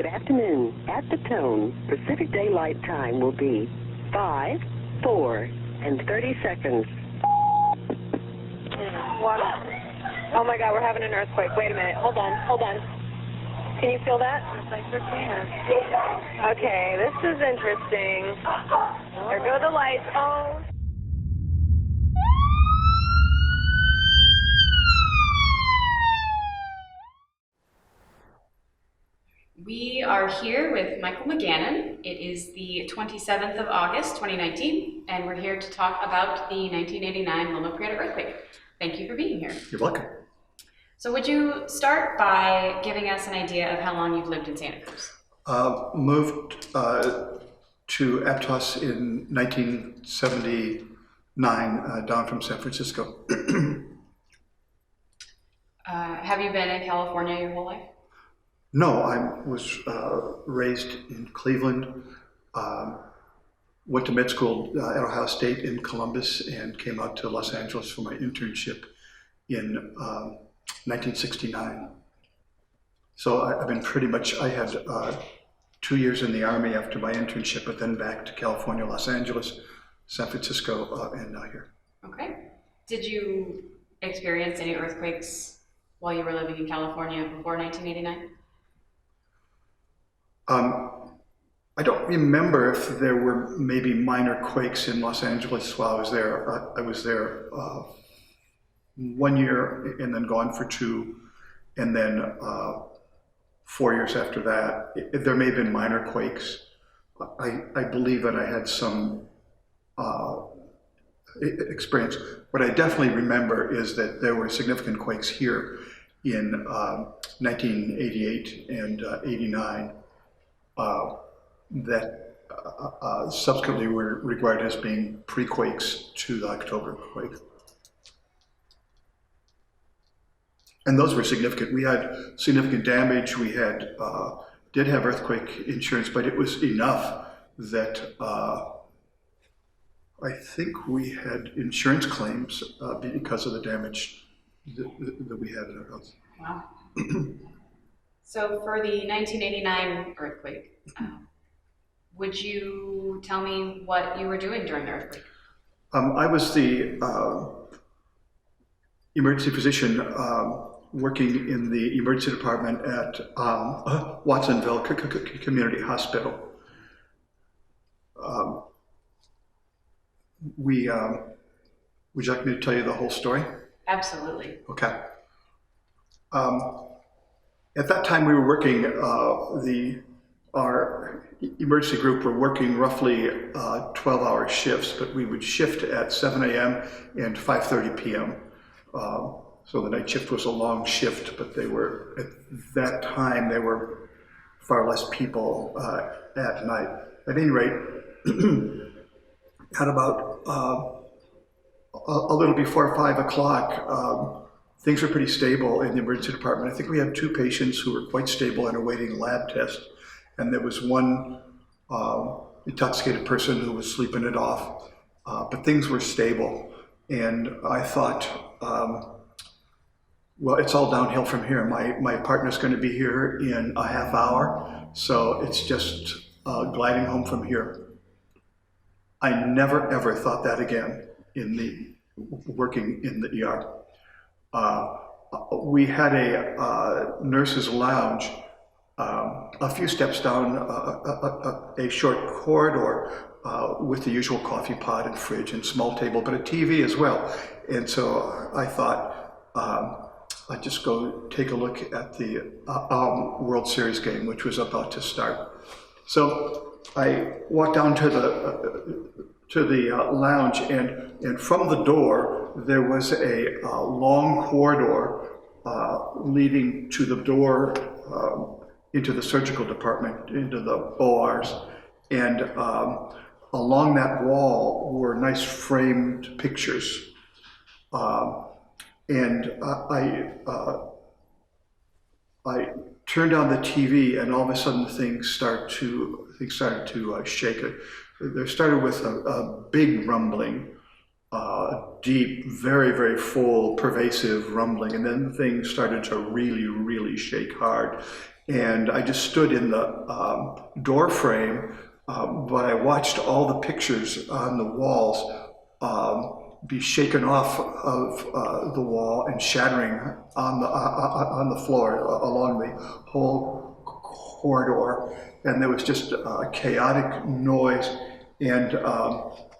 afternoon. At the tone, Pacific Daylight Time will be 5, 4, and 30 seconds. What? Oh my God, we're having an earthquake. Wait a minute. Hold on. Can you feel that? Yes, I sure can. Okay, this is interesting. There go the lights. Oh. We are here with Michael McGannon. It is the 27th of August, 2019, and we're here to talk about the 1989 Loma Prieta earthquake. Thank you for being here. You're welcome. So would you start by giving us an idea of how long you've lived in Santa Cruz? Moved to Aptos in 1979, down from San Francisco. Have you been in California your whole life? No, I was raised in Cleveland, went to med school at Ohio State in Columbus, and came out to Los Angeles for my internship in 1969. So I've been I had 2 years in the Army after my internship, but then back to California, Los Angeles, San Francisco, and now here. Okay. Did you experience any earthquakes while you were living in California before 1989? I don't remember if there were maybe minor quakes in Los Angeles while I was there. I was there 1 year and then gone for 2, and then 4 years after that. There may have been minor quakes. I believe that I had some experience. What I definitely remember is that there were significant quakes here in 1988 and 89. That subsequently were regarded as being pre-quakes to the October quake. And those were significant. We had significant damage. We had did have earthquake insurance, but it was enough that I think we had insurance claims because of the damage that we had in our house. Wow. So for the 1989 earthquake, would you tell me what you were doing during the earthquake? I was the emergency physician working in the emergency department at Watsonville Community Hospital. Would you like me to tell you the whole story? Absolutely. Okay. At that time, we were working, our emergency group were working roughly 12-hour shifts, but we would shift at 7 a.m. and 5:30 p.m. So the night shift was a long shift, but they were, at that time, there were far less people at night. At any rate, at about a little before 5 o'clock, things were pretty stable in the emergency department. I think we had 2 patients who were quite stable and awaiting a lab test. And there was one intoxicated person who was sleeping it off. But things were stable. And I thought, well, it's all downhill from here. My partner's going to be here in a half hour. So it's just gliding home from here. I never, ever thought that again working in the ER. We had a nurse's lounge a few steps down a short corridor with the usual coffee pot and fridge and small table, but a TV as well. And so I thought I'd just go take a look at the World Series game, which was about to start. So I walked down to the lounge, and from the door there was a long corridor leading to the door into the surgical department, into the ORs, and along that wall were nice framed pictures. And I turned on the TV, and all of a sudden things started to shake. There started with a big rumbling, deep, very, very full, pervasive rumbling, and then things started to really, really shake hard. and I just stood in the door frame, but I watched all the pictures on the walls be shaken off of the wall and shattering on the floor along the whole corridor, and there was just a chaotic noise. And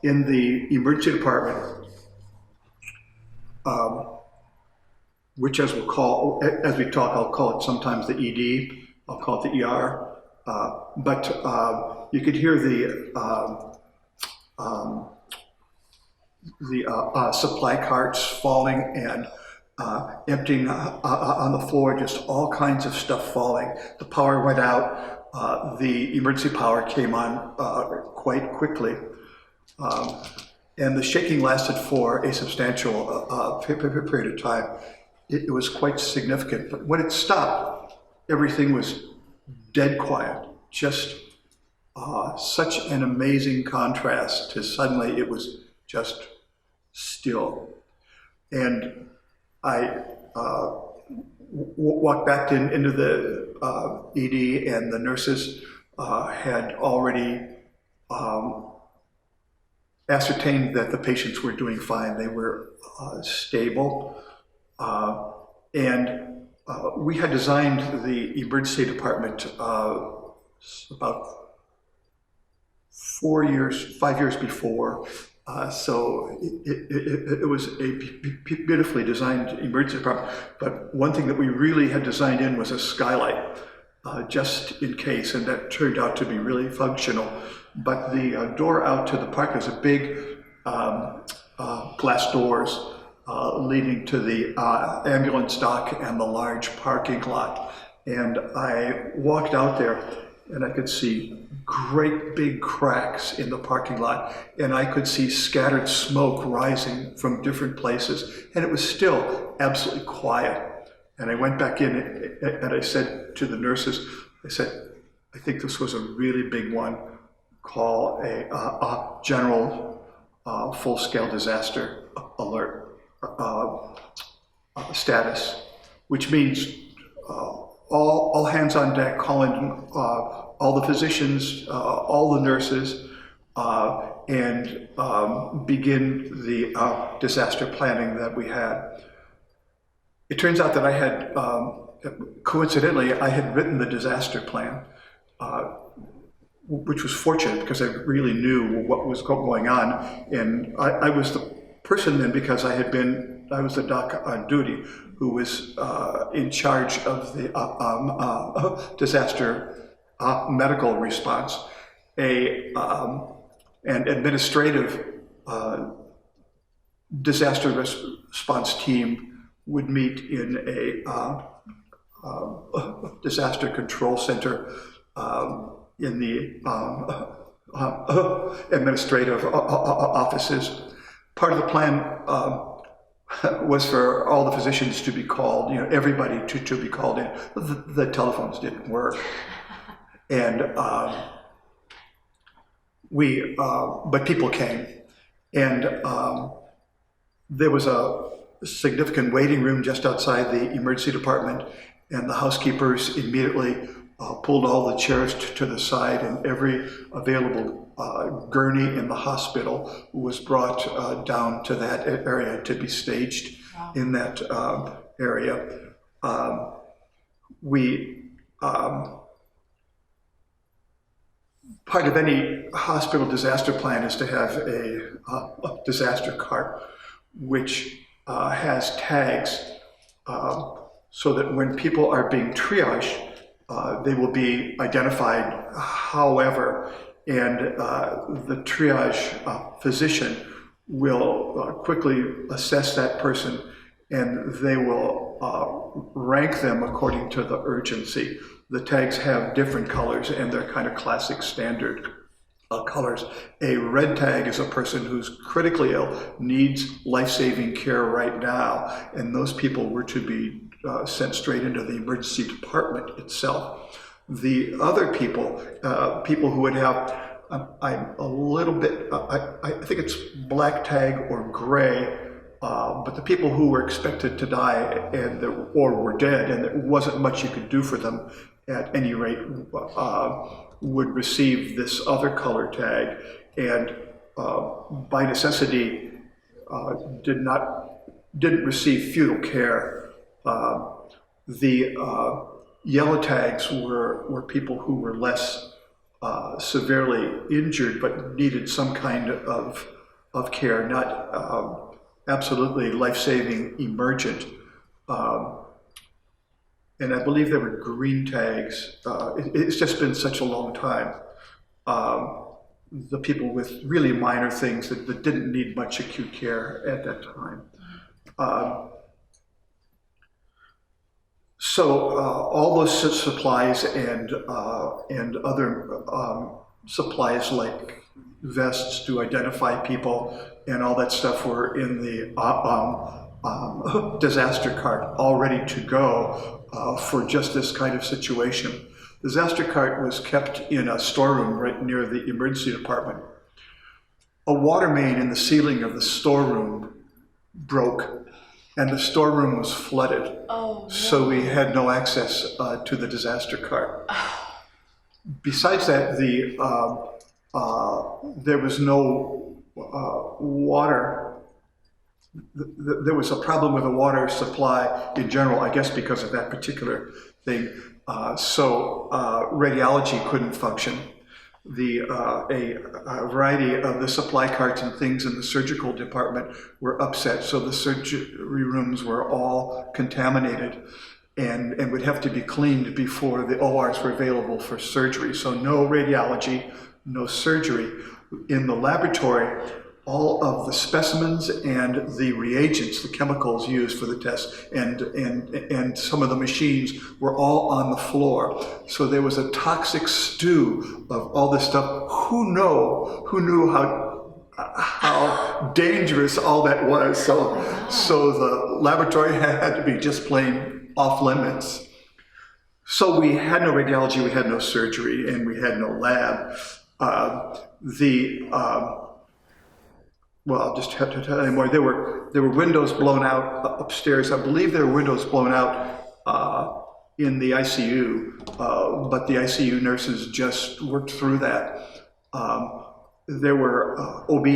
in the emergency department, which as we talk, I'll call it sometimes the ED, I'll call it the ER, but you could hear the supply carts falling and emptying on the floor, just all kinds of stuff falling. The power went out. The emergency power came on quite quickly. And the shaking lasted for a substantial period of time. It was quite significant. But when it stopped, everything was dead quiet. Just such an amazing contrast to suddenly it was just still. And I walked back into the ED, and the nurses had already ascertained that the patients were doing fine. They were stable. And we had designed the emergency department about 5 years before. So it was a beautifully designed emergency department. But one thing that we really had designed in was a skylight, just in case, and that turned out to be really functional. But the door out to the park is a big glass doors leading to the ambulance dock and the large parking lot. And I walked out there, and I could see great big cracks in the parking lot, and I could see scattered smoke rising from different places, and it was still absolutely quiet. And I went back in and I said to the nurses, I said, I think this was a really big one. Call a general full-scale disaster alert status, which means all hands on deck, call in all the physicians, all the nurses, and begin the disaster planning that we had. It turns out that I had, coincidentally, I had written the disaster plan, which was fortunate because I really knew what was going on. And I was the person then, because I was the doc on duty who was in charge of the disaster medical response. An administrative disaster response team would meet in a disaster control center in the administrative offices. Part of the plan was for all the physicians to be called, everybody to be called in. The telephones didn't work. And but people came. And there was a significant waiting room just outside the emergency department, and the housekeepers immediately pulled all the chairs to the side, and every available gurney in the hospital was brought down to that area to be staged. Wow. In that area. Part of any hospital disaster plan is to have a disaster cart, which has tags so that when people are being triaged, they will be identified however, and the triage physician will quickly assess that person, and they will rank them according to the urgency. The tags have different colors, and they're kind of classic standard colors. A red tag is a person who's critically ill, needs life-saving care right now, and those people were to be sent straight into the emergency department itself. The other people, people who would have, I'm a little bit, I think it's black tag or gray, But the people who were expected to die or were dead, and there wasn't much you could do for them at any rate, would receive this other color tag, and by necessity didn't receive feudal care. The yellow tags were people who were less severely injured but needed some kind of care, not absolutely life-saving, emergent. And I believe there were green tags. It's just been such a long time. The people with really minor things that didn't need much acute care at that time. So all those supplies and other supplies like vests to identify people and all that stuff were in the disaster cart, all ready to go for just this kind of situation. The disaster cart was kept in a storeroom right near the emergency department. A water main in the ceiling of the storeroom broke, and the storeroom was flooded. Oh, no. So we had no access to the disaster cart. Oh. Besides that, there was no water. There was a problem with the water supply in general, I guess because of that particular thing. So radiology couldn't function. A variety of the supply carts and things in the surgical department were upset, so the surgery rooms were all contaminated and would have to be cleaned before the ORs were available for surgery. So no radiology, no surgery. In the laboratory, all of the specimens and the reagents, the chemicals used for the tests, and some of the machines were all on the floor. So there was a toxic stew of all this stuff. Who knew how dangerous all that was? So the laboratory had to be just plain off limits. So we had no radiology, we had no surgery, and we had no lab. Well, I'll just have to tell you more. There were windows blown out upstairs. I believe there were windows blown out in the ICU, but the ICU nurses just worked through that. There were OB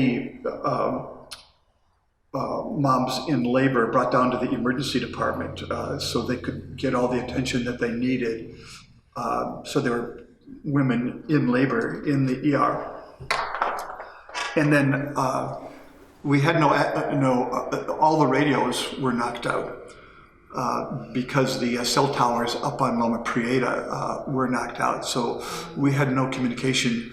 moms in labor brought down to the emergency department so they could get all the attention that they needed. So there were women in labor in the ER. And then we had all the radios were knocked out because the cell towers up on Loma Prieta were knocked out. So we had no communication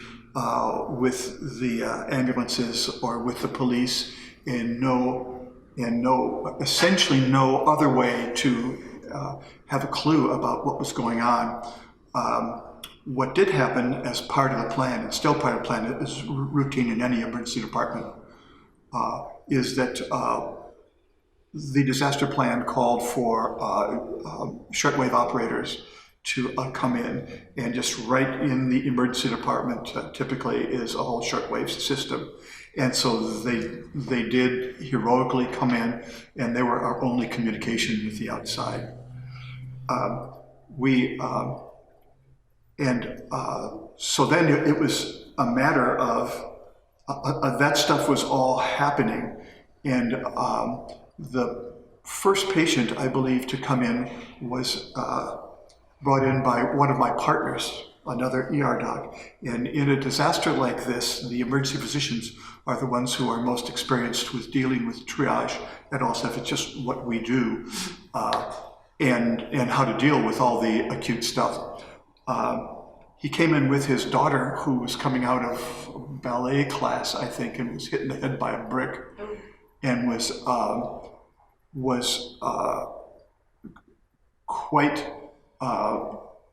with the ambulances or with the police, and essentially no other way to have a clue about what was going on. What did happen as part of the plan, and still part of the plan, is routine in any emergency department, is that the disaster plan called for shortwave operators to come in, and just right in the emergency department typically is a whole shortwave system. And so they did heroically come in, and they were our only communication with the outside. So then it was a matter of that stuff was all happening, and the first patient, I believe, to come in was brought in by one of my partners, another ER doc. And in a disaster like this, the emergency physicians are the ones who are most experienced with dealing with triage and all stuff. It's just what we do, and how to deal with all the acute stuff. He came in with his daughter, who was coming out of ballet class, I think, and was hit in the head by a brick, and was quite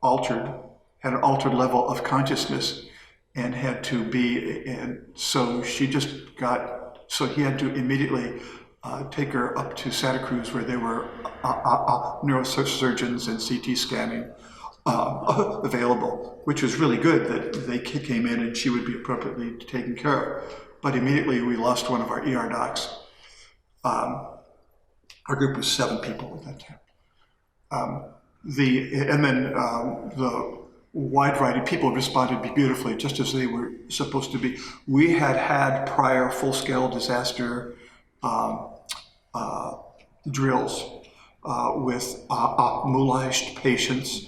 altered, had an altered level of consciousness, and had to be. And so she just got. So he had to immediately take her up to Santa Cruz, where there were neurosurgeons and CT scanning available, which was really good that they came in and she would be appropriately taken care of. But immediately we lost one of our ER docs. Our group was 7 people at that time. The wide variety of people responded beautifully, just as they were supposed to be. We had prior full-scale disaster drills with mobilized patients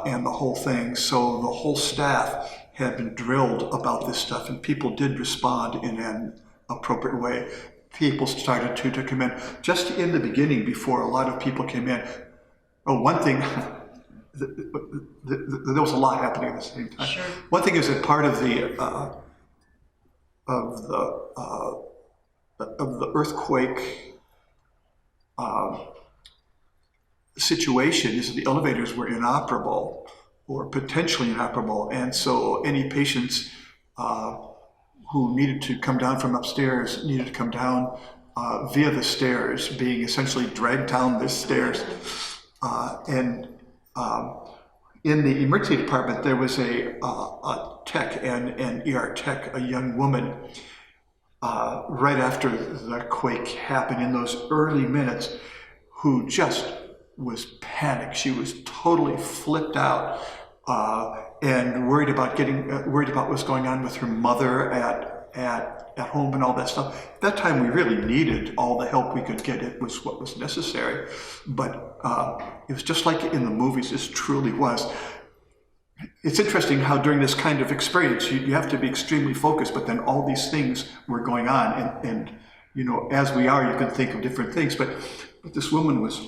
and the whole thing. So the whole staff had been drilled about this stuff, and people did respond in an appropriate way. People started to come in. Just in the beginning, before a lot of people came in, one thing, there was a lot happening at the same time. Sure. One thing is that part of the earthquake situation is that the elevators were inoperable or potentially inoperable, and so any patients who needed to come down from upstairs needed to come down via the stairs, being essentially dragged down the stairs. In the emergency department, there was a tech, an ER tech, a young woman, right after the quake happened in those early minutes, who just was panicked. She was totally flipped out and worried about what's going on with her mother at home and all that stuff. At that time, we really needed all the help we could get. It was what was necessary. But it was just like in the movies. This truly was. It's interesting how during this kind of experience, you have to be extremely focused, but then all these things were going on. And you know, as we are, you can think of different things. But this woman was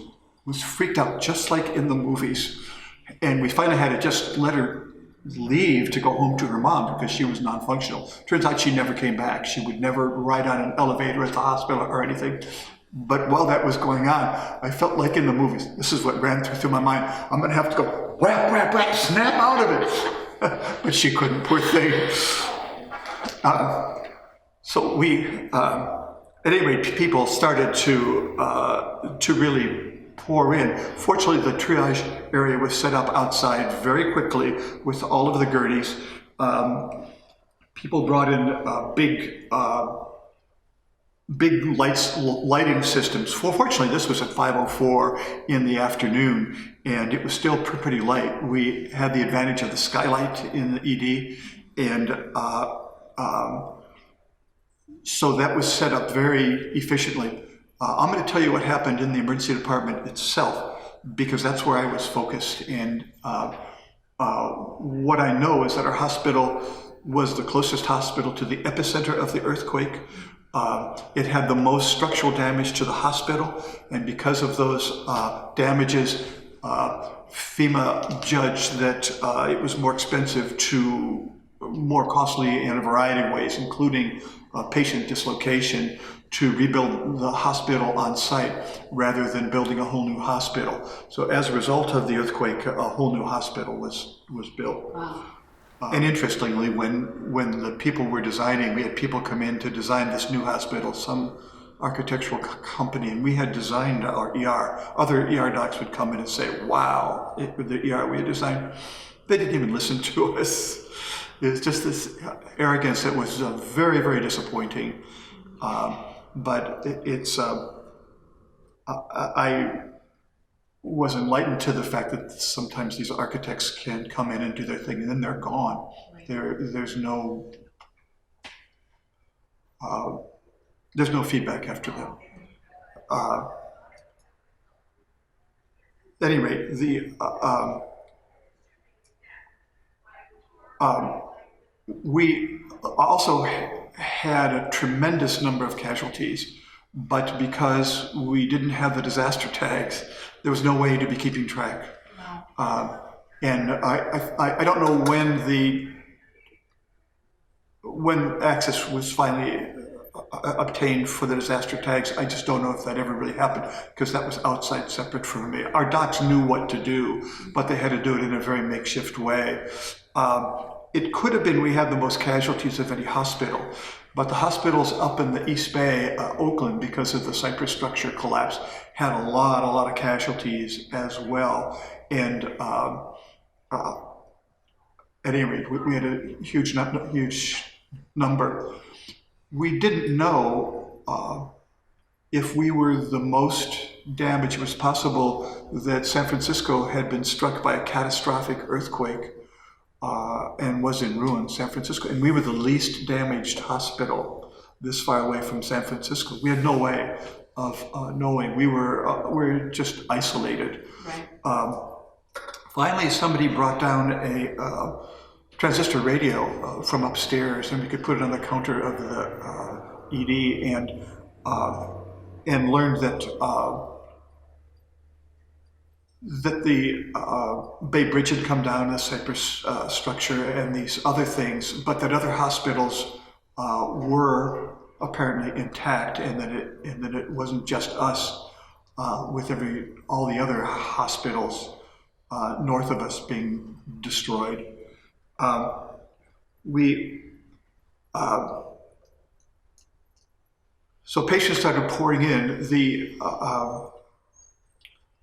freaked out, just like in the movies. And we finally had to just let her leave to go home to her mom because she was non-functional. Turns out she never came back. She would never ride on an elevator at the hospital or anything. But while that was going on, I felt like in the movies, this is what ran through my mind. I'm going to have to go, whap, whap, whap, snap out of it. But she couldn't, poor thing. So we, at any rate, people started to really pour in. Fortunately, the triage area was set up outside very quickly with all of the gurneys. People brought in big lighting systems. Fortunately, this was at 5:04 in the afternoon, and it was still pretty light. We had the advantage of the skylight in the ED, and so that was set up very efficiently. I'm going to tell you what happened in the emergency department itself, because that's where I was focused. And what I know is that our hospital was the closest hospital to the epicenter of the earthquake. It had the most structural damage to the hospital, and because of those damages, FEMA judged that it was more costly in a variety of ways, including patient dislocation, to rebuild the hospital on site rather than building a whole new hospital. So as a result of the earthquake, a whole new hospital was built. Wow. And interestingly, when the people were designing, we had people come in to design this new hospital, some architectural company, and we had designed our ER. Other ER docs would come in and say, wow, the ER we had designed. They didn't even listen to us. It's just this arrogance that was very, very disappointing. But I was enlightened to the fact that sometimes these architects can come in and do their thing and then they're gone. Right. There's no feedback after them. At any rate, we also had a tremendous number of casualties, but because we didn't have the disaster tags, there was no way to be keeping track. Wow. And I don't know when access was finally obtained for the disaster tags. I just don't know if that ever really happened, because that was outside, separate from me. Our docs knew what to do, but they had to do it in a very makeshift way. It could have been we had the most casualties of any hospital, but the hospitals up in the East Bay, Oakland, because of the Cypress structure collapse, had a lot of casualties as well. And at any rate, we had a huge number. We didn't know if we were the most damaged, it was possible that San Francisco had been struck by a catastrophic earthquake and was in ruins, San Francisco, and we were the least damaged hospital this far away from San Francisco. We had no way of knowing. We were just isolated. Right. Finally, somebody brought down a transistor radio from upstairs, and we could put it on the counter of the ED, and learned that the Bay Bridge had come down, the Cypress structure, and these other things, but that other hospitals were apparently intact, and that it wasn't just us with all the other hospitals north of us being destroyed. So patients started pouring in.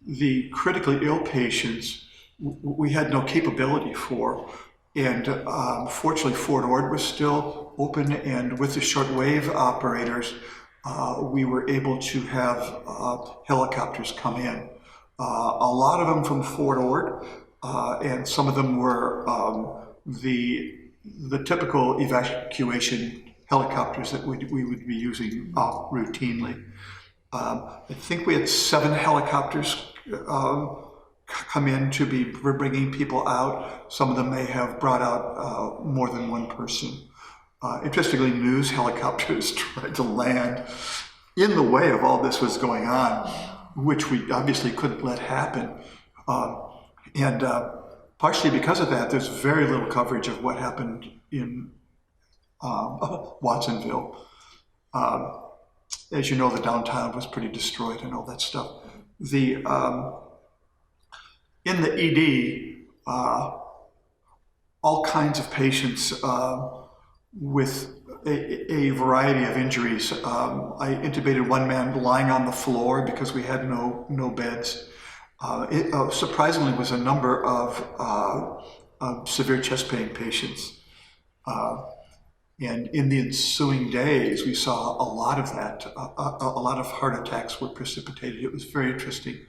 The critically ill patients we had no capability for, and fortunately Fort Ord was still open, and with the shortwave operators we were able to have helicopters come in. A lot of them from Fort Ord, and some of them were the typical evacuation helicopters that we would be using routinely. I think we had 7 helicopters come in to be bringing people out. Some of them may have brought out more than one person. Interestingly, news helicopters tried to land in the way of all this was going on, which we obviously couldn't let happen. And partially because of that, there's very little coverage of what happened in Watsonville. As you know, the downtown was pretty destroyed and all that stuff. In the ED, all kinds of patients with a variety of injuries. I intubated one man lying on the floor because we had no beds. It surprisingly was a number of severe chest pain patients. And in the ensuing days, we saw a lot of that. A lot of heart attacks were precipitated. It was very interesting.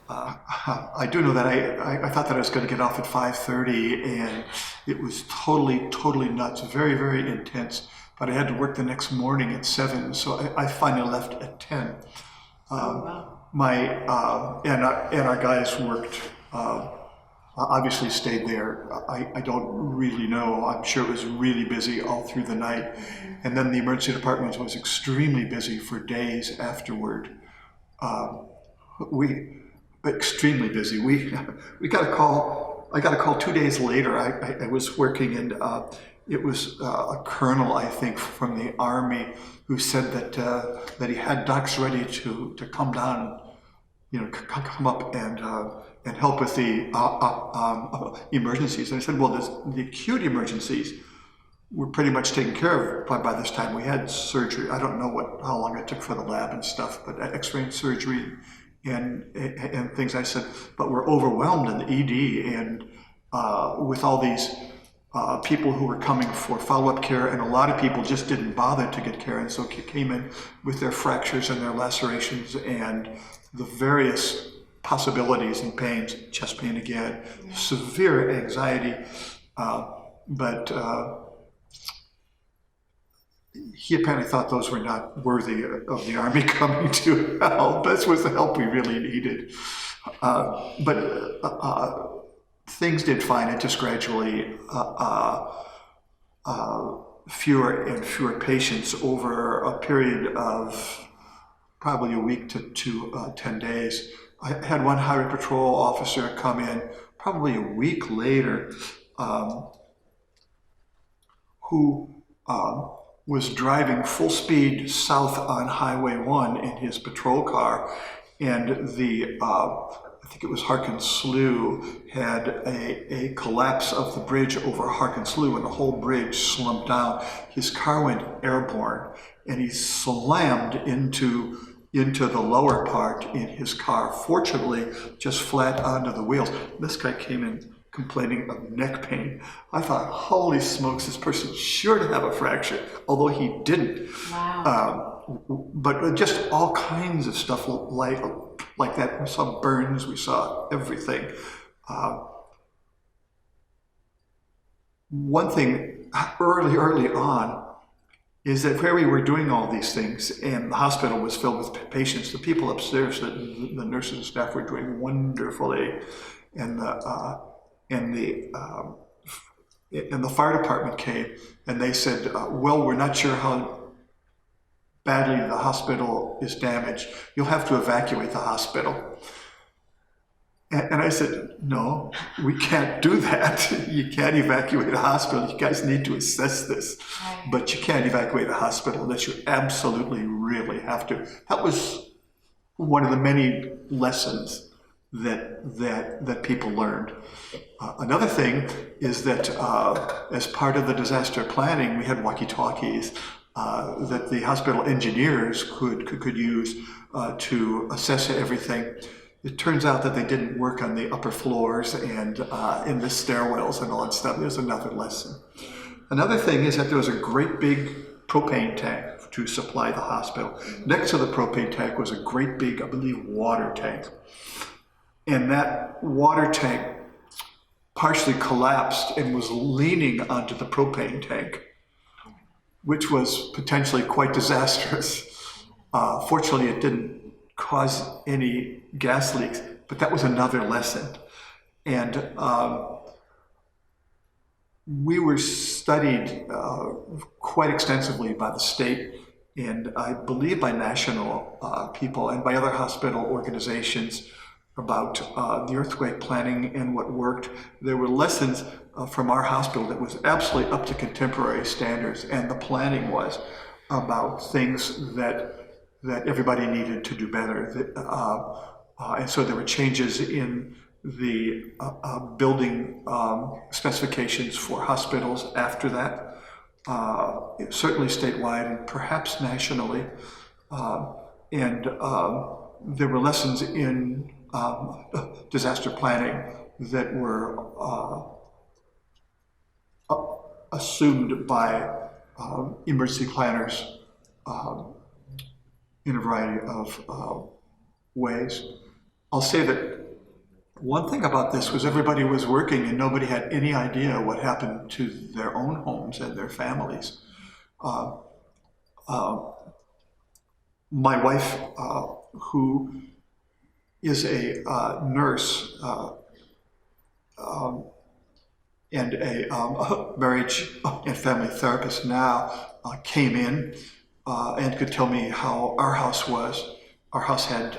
I do know that I thought that I was going to get off at 5:30, and it was totally nuts, very, very intense. But I had to work the next morning at 7, so I finally left at 10. Wow. And our guys worked. Obviously stayed there. I don't really know. I'm sure it was really busy all through the night. And then the emergency department was extremely busy for days afterward. Extremely busy. We got a call. I got a call 2 days later. I was working, and it was a colonel, I think, from the Army, who said that he had docs ready to come down, come up and help with the emergencies. And I said, well, the acute emergencies were pretty much taken care of by this time. We had surgery. I don't know how long it took for the lab and stuff, but X-ray and surgery and things. I said, but we're overwhelmed in the ED, and with all these people who were coming for follow-up care, and a lot of people just didn't bother to get care, and so came in with their fractures and their lacerations and the various possibilities and pains, chest pain again, severe anxiety, but he apparently thought those were not worthy of the Army coming to help. This was the help we really needed. But things did fine. It just gradually fewer and fewer patients over a period of probably a week to 10 days. I had one highway patrol officer come in probably a week later who was driving full speed south on Highway 1 in his patrol car, and I think it was Harkins Slough had a collapse of the bridge over Harkins Slough, and the whole bridge slumped down. His car went airborne, and he slammed into the lower part in his car, fortunately just flat onto the wheels. This guy came in complaining of neck pain. I thought, holy smokes, this person's sure to have a fracture, although he didn't. Wow. but just all kinds of stuff like that. We saw burns, we saw everything. One thing early on is that where we were doing all these things and the hospital was filled with patients, the people upstairs, the nurses and staff were doing wonderfully, and the fire department came and they said, well, we're not sure how badly the hospital is damaged. You'll have to evacuate the hospital. And I said, no, we can't do that. You can't evacuate a hospital. You guys need to assess this. But you can't evacuate a hospital unless you absolutely really have to. That was one of the many lessons that people learned. Another thing is that as part of the disaster planning, we had walkie-talkies that the hospital engineers could use to assess everything. It turns out that they didn't work on the upper floors and in the stairwells and all that stuff. There's another lesson. Another thing is that there was a great big propane tank to supply the hospital. Next to the propane tank was a great big, I believe, water tank. And that water tank partially collapsed and was leaning onto the propane tank, which was potentially quite disastrous. Fortunately, it didn't cause any gas leaks, but that was another lesson. And we were studied quite extensively by the state, and I believe by national people and by other hospital organizations about the earthquake planning and what worked. There were lessons from our hospital that was absolutely up to contemporary standards, and the planning was about things that everybody needed to do better. And so there were changes in the building specifications for hospitals after that, certainly statewide and perhaps nationally. And there were lessons in disaster planning that were assumed by emergency planners in a variety of ways. I'll say that one thing about this was everybody was working and nobody had any idea what happened to their own homes and their families. My wife, who is a nurse and a marriage and family therapist now, came in and could tell me how our house was. Our house had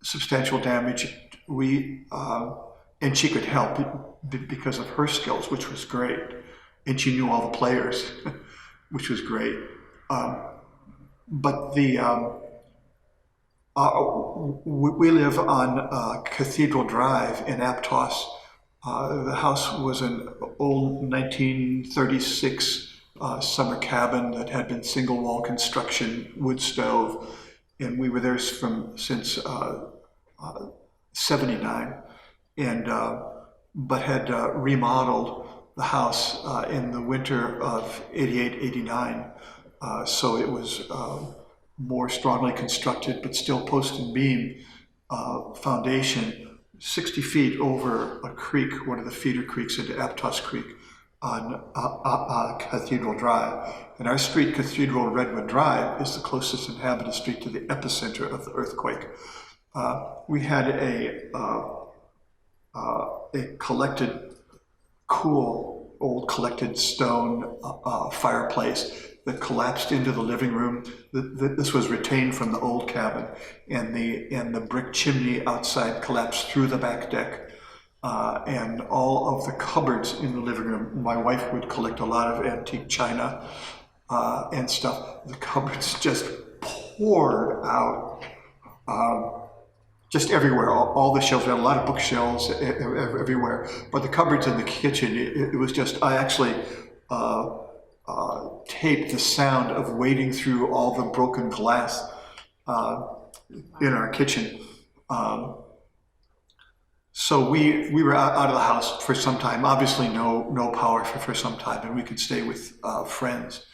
substantial damage. And she could help because of her skills, which was great. And she knew all the players, which was great. But we live on Cathedral Drive in Aptos. The house was an old 1936 summer cabin that had been single wall construction, wood stove, and we were there since 79, and but had remodeled the house in the winter of 88, 89, so it was more strongly constructed, but still post and beam foundation, 60 feet over a creek, one of the feeder creeks into Aptos Creek on Cathedral Drive. And our street, Cathedral Redwood Drive, is the closest inhabited street to the epicenter of the earthquake. We had a collected, cool, old collected stone fireplace that collapsed into the living room. This was retained from the old cabin, and the brick chimney outside collapsed through the back deck. And all of the cupboards in the living room, my wife would collect a lot of antique china and stuff. The cupboards just poured out, just everywhere. All the shelves, we had a lot of bookshelves everywhere. But the cupboards in the kitchen, it was just, I actually taped the sound of wading through all the broken glass in our kitchen. So we were out of the house for some time. Obviously no power for some time, and we could stay with friends.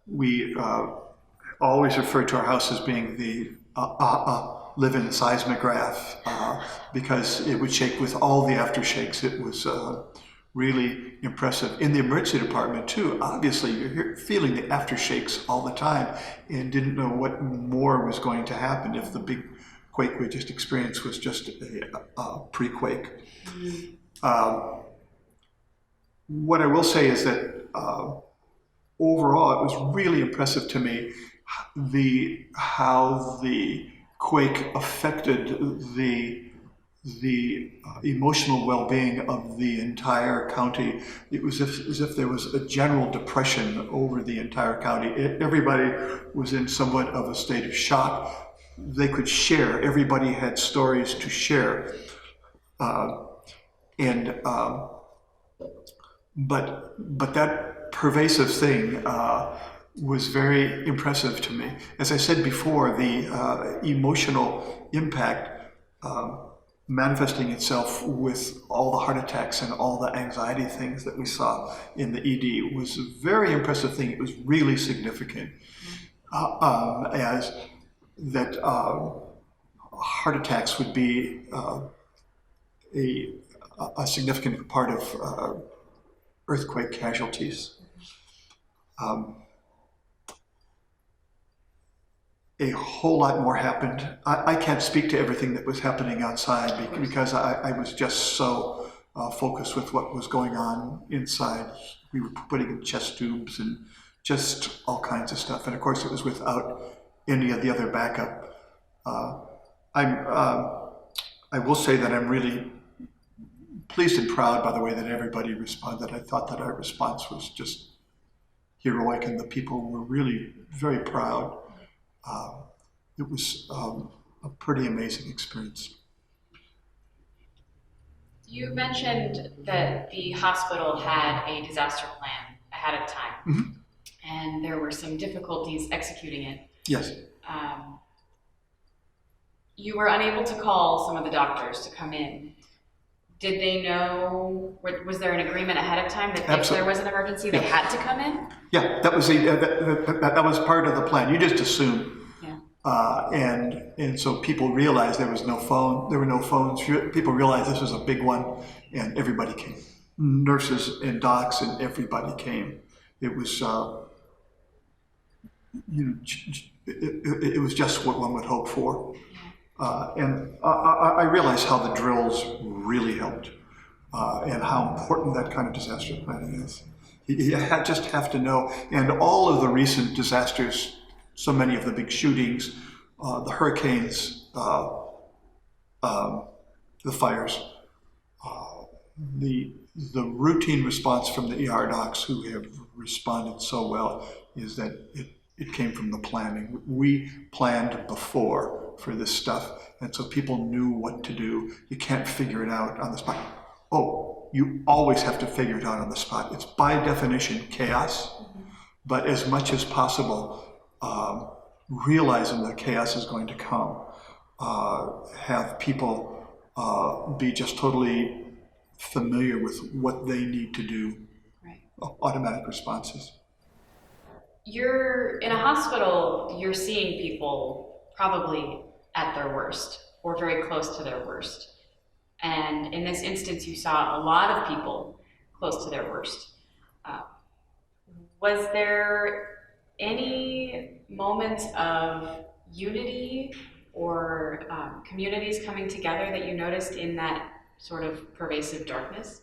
We always refer to our house as being the live-in seismograph because it would shake with all the aftershakes. It was really impressive. In the emergency department too, obviously you're feeling the aftershakes all the time and didn't know what more was going to happen if the big quake we just experienced was just a pre-quake. What I will say is that overall it was really impressive to me how the quake affected the emotional well-being of the entire county. It was as if there was a general depression over the entire county. Everybody was in somewhat of a state of shock. They could share. Everybody had stories to share. But that pervasive thing was very impressive to me. As I said before, the emotional impact manifesting itself with all the heart attacks and all the anxiety things that we saw in the ED was a very impressive thing. It was really significant. As that heart attacks would be a significant part of earthquake casualties. A whole lot more happened. I can't speak to everything that was happening outside because I was just so focused with what was going on inside. We were putting in chest tubes and just all kinds of stuff. And of course it was without any of the other backup. I will say that I'm really pleased and proud by the way that everybody responded. I thought that our response was just heroic and the people were really very proud. It was a pretty amazing experience. You mentioned that the hospital had a disaster plan ahead of time, and there were some difficulties executing it. Yes. You were unable to call some of the doctors to come in. Did they know, was there an agreement ahead of time that if there was an emergency, they had to come in? Yeah, that was that was part of the plan. You just assume. And so people realized there was no phone. There were no phones. People realized this was a big one, and everybody came. Nurses and docs and everybody came. It was, it was just what one would hope for. And I realized how the drills really helped, and how important that kind of disaster planning is. You just have to know. And all of the recent disasters, so many of the big shootings, the hurricanes, the fires, the routine response from the ER docs who have responded so well is that it came from the planning. We planned before for this stuff, and so people knew what to do. You can't figure it out on the spot. Oh, you always have to figure it out on the spot. It's by definition chaos, but as much as possible, realizing that chaos is going to come, have people be just totally familiar with what they need to do, right. Automatic responses. You're in a hospital, you're seeing people probably at their worst or very close to their worst. And in this instance, you saw a lot of people close to their worst. Was there any moments of unity or communities coming together that you noticed in that sort of pervasive darkness?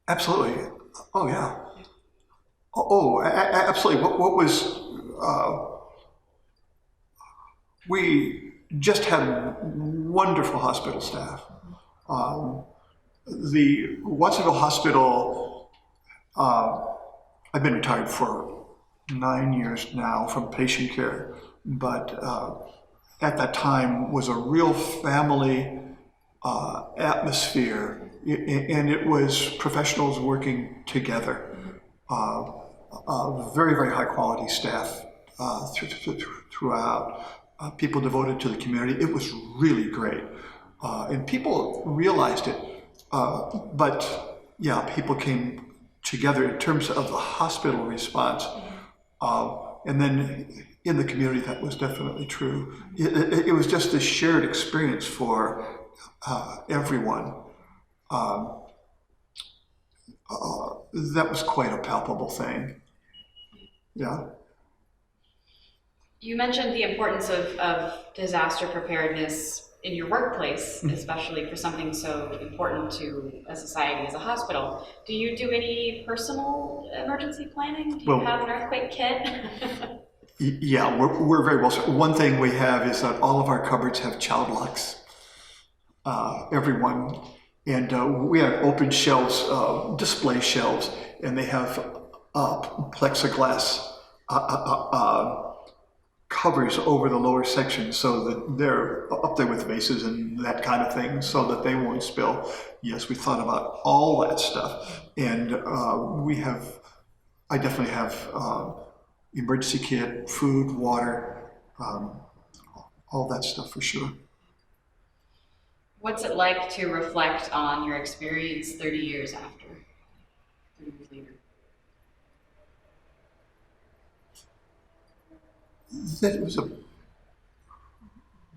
Absolutely. Oh, yeah. Absolutely. What was, we just had wonderful hospital staff. The Watsonville Hospital, I've been retired for 9 years now from patient care, but at that time was a real family atmosphere, and it was professionals working together. Very, very high quality staff throughout. People devoted to the community. It was really great. And people realized it. But yeah, people came together in terms of the hospital response. And then in the community, that was definitely true. It was just this shared experience for everyone. That was quite a palpable thing. Yeah. You mentioned the importance of disaster preparedness in your workplace, especially for something so important to a society as a hospital. Do you do any personal emergency planning? Do you have an earthquake kit? Yeah, we're very well. One thing we have is that all of our cupboards have child locks. Everyone. And we have open shelves, display shelves, and they have plexiglass covers over the lower section so that they're up there with vases and that kind of thing so that they won't spill. Yes, we thought about all that stuff. And I definitely have emergency kit, food, water, all that stuff for sure. What's it like to reflect on your experience 30 years after? 30 years later? That was a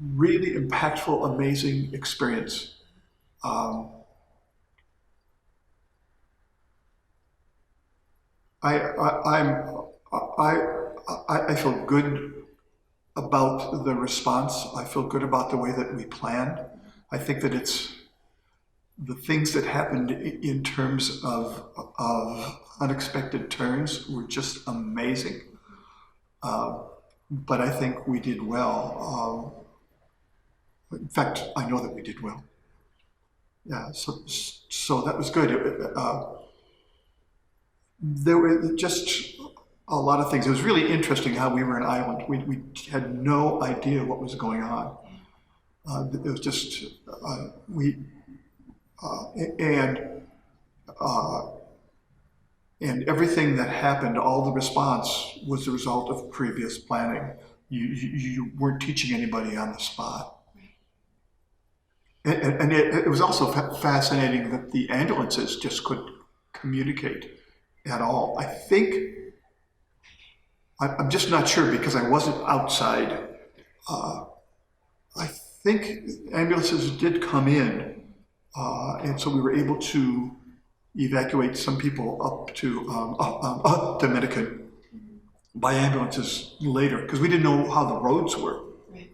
really impactful, amazing experience. I feel good about the response. I feel good about the way that we planned. I think that it's the things that happened in terms of unexpected turns were just amazing. But I think we did well. In fact, I know that we did well. Yeah, so that was good. There were just a lot of things. It was really interesting how we were an island. We had no idea what was going on. It was just, and everything that happened, all the response was the result of previous planning. You weren't teaching anybody on the spot. And it was also fascinating that the ambulances just couldn't communicate at all. I think, I'm just not sure because I wasn't outside. I think ambulances did come in, and so we were able to evacuate some people up to Dominican by ambulances later because we didn't know how the roads were. Right.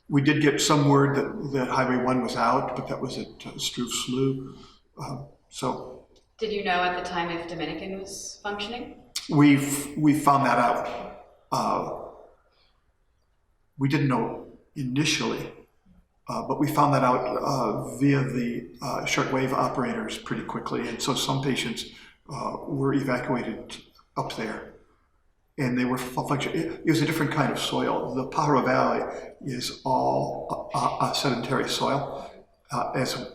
We did get some word that Highway 1 was out, but that was at Struve Slough. Did you know at the time if Dominican was functioning? We found that out. We didn't know initially. But we found that out via the shortwave operators pretty quickly, and so some patients were evacuated up there, and they were functioning. It was a different kind of soil. The Pajaro Valley is all sedentary soil, as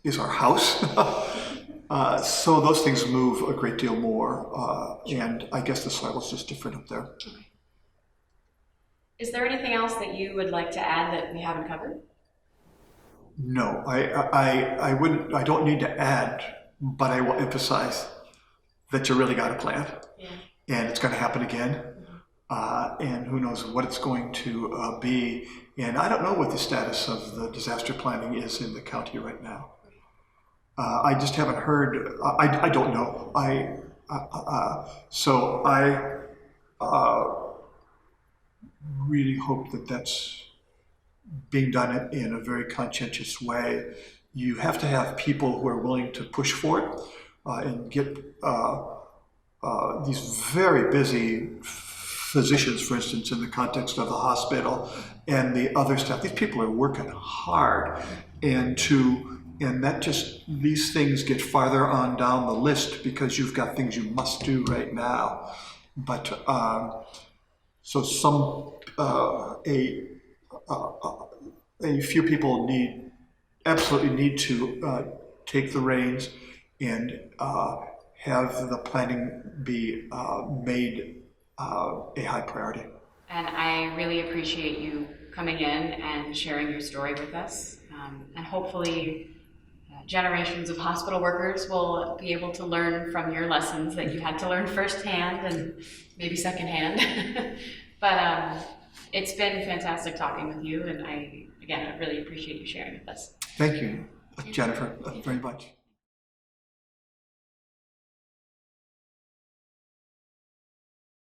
is our house. So those things move a great deal more, and I guess the soil is just different up there. Is there anything else that you would like to add that we haven't covered? No, I wouldn't. I don't need to add, but I will emphasize that you really got a plan, and it's going to happen again, and who knows what it's going to be. And I don't know what the status of the disaster planning is in the county right now. I just haven't heard. I don't know. So I really hope that that's being done in a very conscientious way. You have to have people who are willing to push for it and get these very busy physicians, for instance, in the context of the hospital and the other staff. These people are working hard, and that just, these things get farther on down the list because you've got things you must do right now. But so a few people absolutely need to take the reins and have the planning be made a high priority. And I really appreciate you coming in and sharing your story with us. And hopefully generations of hospital workers will be able to learn from your lessons that you had to learn firsthand and maybe secondhand. But it's been fantastic talking with you, and I really appreciate you sharing with us. Thank you, Jennifer, very much.